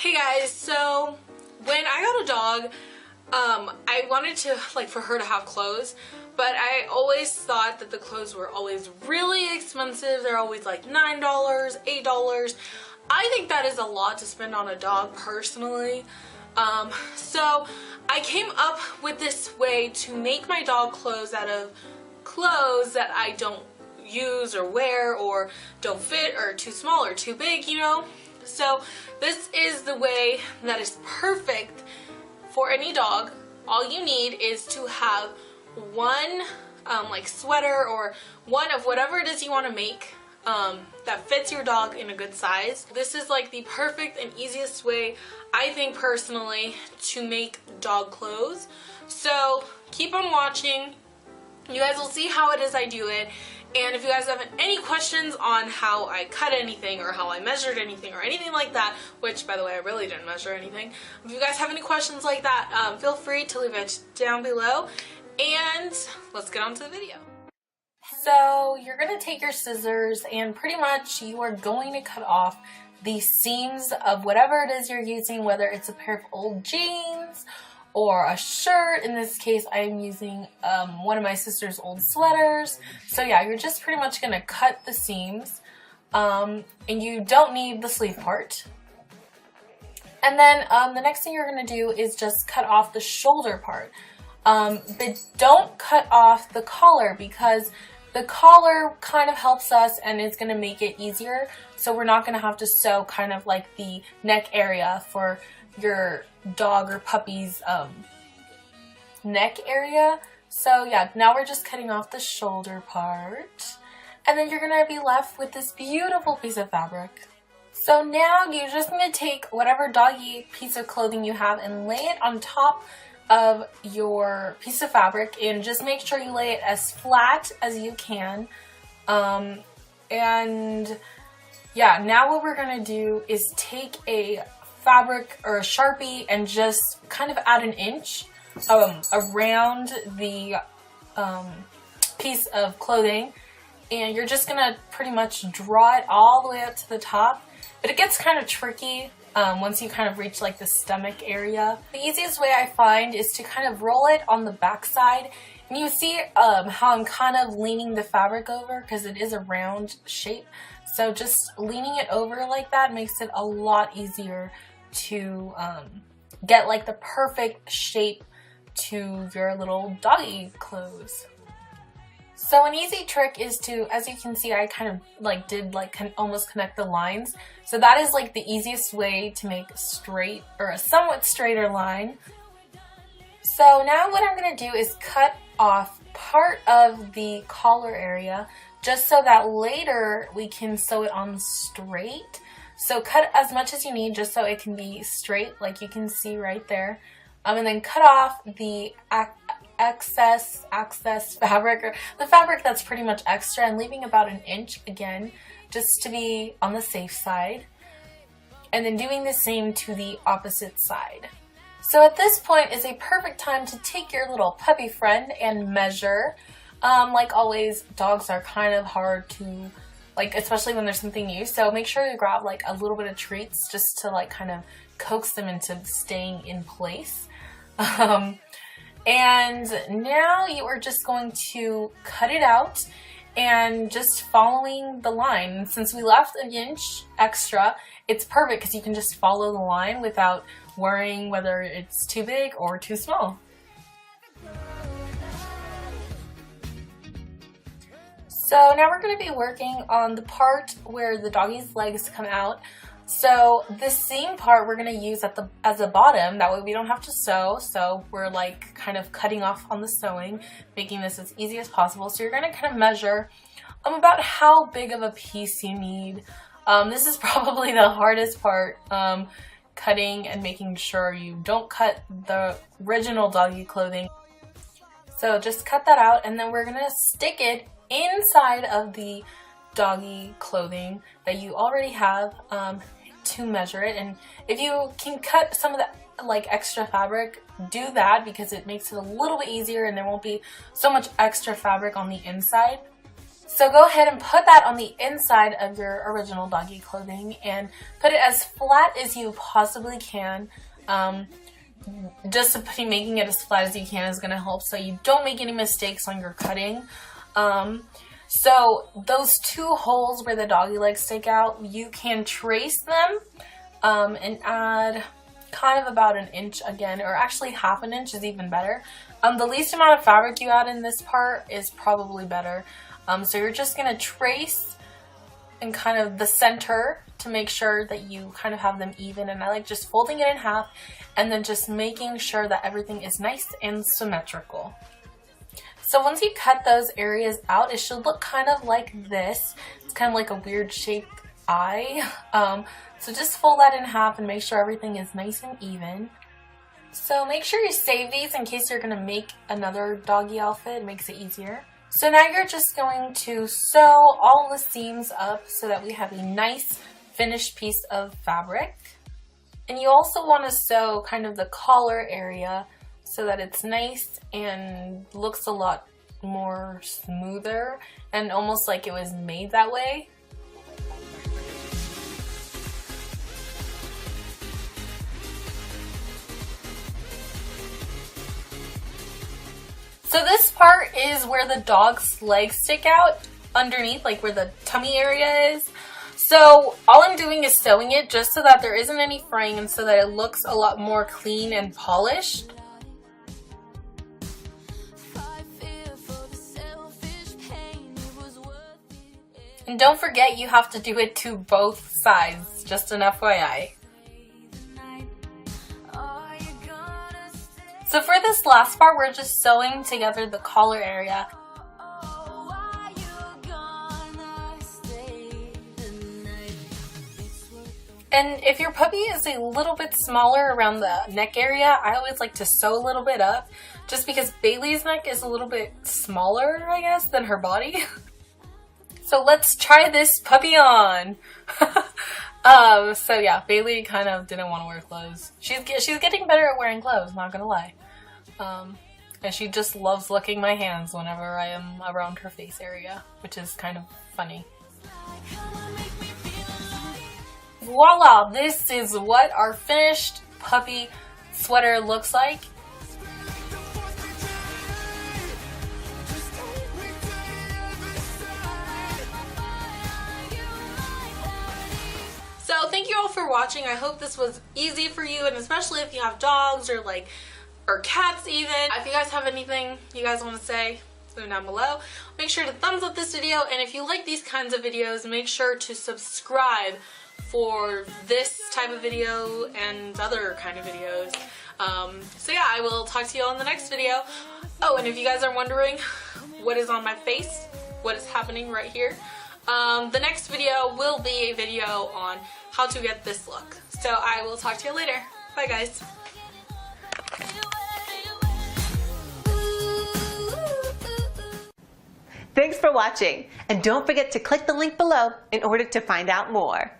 Hey guys, so when I got a dog, I wanted to, for her to have clothes, but I always thought that the clothes were always really expensive. They're always like $9, $8. I think that is a lot to spend on a dog personally. So I came up with this way to make my dog clothes out of clothes that I don't use or wear or don't fit or too small or too big, you know? So this is the way that is perfect for any dog. All you need is to have one sweater or one of whatever it is you want to make that fits your dog in a good size. This is like the perfect and easiest way, I think personally, to make dog clothes. So keep on watching. You guys will see how it is I do it. And if you guys have any questions on how I cut anything or how I measured anything or anything like that, which by the way I really didn't measure anything, if you guys have any questions like that, feel free to leave it down below, and let's get on to the video. So you're going to take your scissors and pretty much you are going to cut off the seams of whatever it is you're using, whether it's a pair of old jeans or a shirt. In this case, I am using one of my sister's old sweaters. So yeah, you're just pretty much going to cut the seams, and you don't need the sleeve part. And then the next thing you're going to do is just cut off the shoulder part. But don't cut off the collar, because the collar kind of helps us and it's going to make it easier. So we're not going to have to sew kind of like the neck area for your dog or puppy's neck area. So yeah, now we're just cutting off the shoulder part, and then you're gonna be left with this beautiful piece of fabric. So now you're just gonna take whatever doggy piece of clothing you have and lay it on top of your piece of fabric, and just make sure you lay it as flat as you can. And yeah, now what we're gonna do is take a fabric or a Sharpie and just kind of add an inch around the piece of clothing, and you're just gonna pretty much draw it all the way up to the top. But it gets kind of tricky once you kind of reach like the stomach area. The easiest way I find is to kind of roll it on the back side, and you see how I'm kind of leaning the fabric over because it is a round shape. So just leaning it over like that makes it a lot easier to get like the perfect shape to your little doggy clothes. So an easy trick is to, as you can see, I kind of did almost connect the lines. So that is like the easiest way to make straight or a somewhat straighter line. So now what I'm going to do is cut off part of the collar area, just so that later we can sew it on straight. So cut as much as you need just so it can be straight, like you can see right there. And then cut off the excess fabric, or the fabric that's pretty much extra, and leaving about an inch again, just to be on the safe side. And then doing the same to the opposite side. So at this point is a perfect time to take your little puppy friend and measure. Like always, dogs are kind of hard to, especially when there's something new, so make sure you grab a little bit of treats just to kind of coax them into staying in place. And now you are just going to cut it out and just following the line. Since we left an inch extra, it's perfect because you can just follow the line without worrying whether it's too big or too small. So now we're going to be working on the part where the doggy's legs come out. So this seam part we're going to use as a bottom, that way we don't have to sew. So we're kind of cutting off on the sewing, making this as easy as possible. So you're going to kind of measure about how big of a piece you need. This is probably the hardest part, cutting and making sure you don't cut the original doggy clothing. So just cut that out, and then we're going to stick it inside of the doggy clothing that you already have to measure it. And if you can cut some of the extra fabric, do that, because it makes it a little bit easier and there won't be so much extra fabric on the inside. So go ahead and put that on the inside of your original doggy clothing and put it as flat as you possibly can. Just making it as flat as you can is going to help so you don't make any mistakes on your cutting. So those two holes where the doggy legs stick out, you can trace them and add kind of about an inch again, or actually half an inch is even better. The least amount of fabric you add in this part is probably better. So you're just going to trace in kind of the center to make sure that you kind of have them even, and I like just folding it in half and then just making sure that everything is nice and symmetrical. So once you cut those areas out, it should look kind of like this. It's kind of like a weird shaped eye. So just fold that in half and make sure everything is nice and even. So make sure you save these in case you're going to make another doggy outfit. It makes it easier. So now you're just going to sew all the seams up so that we have a nice finished piece of fabric. And you also want to sew kind of the collar area so that it's nice and looks a lot more smoother and almost like it was made that way. So this part is where the dog's legs stick out underneath, like where the tummy area is. So all I'm doing is sewing it just so that there isn't any fraying and so that it looks a lot more clean and polished. And don't forget, you have to do it to both sides, just an FYI. So for this last part, we're just sewing together the collar area. And if your puppy is a little bit smaller around the neck area, I always like to sew a little bit up, just because Bailey's neck is a little bit smaller, I guess, than her body. So let's try this puppy on. So yeah, Bailey kind of didn't want to wear clothes. She's getting better at wearing clothes, not gonna lie. And she just loves licking my hands whenever I am around her face area, which is kind of funny. Voila! This is what our finished puppy sweater looks like. So thank you all for watching. I hope this was easy for you, and especially if you have dogs or cats even. If you guys have anything you guys want to say, leave them down below. Make sure to thumbs up this video, and if you like these kinds of videos, make sure to subscribe for this type of video and other kind of videos. So yeah, I will talk to you all in the next video. Oh, and if you guys are wondering what is on my face, what is happening right here, the next video will be a video on how to get this look. So I will talk to you later. Bye guys. Thanks for watching, and don't forget to click the link below in order to find out more.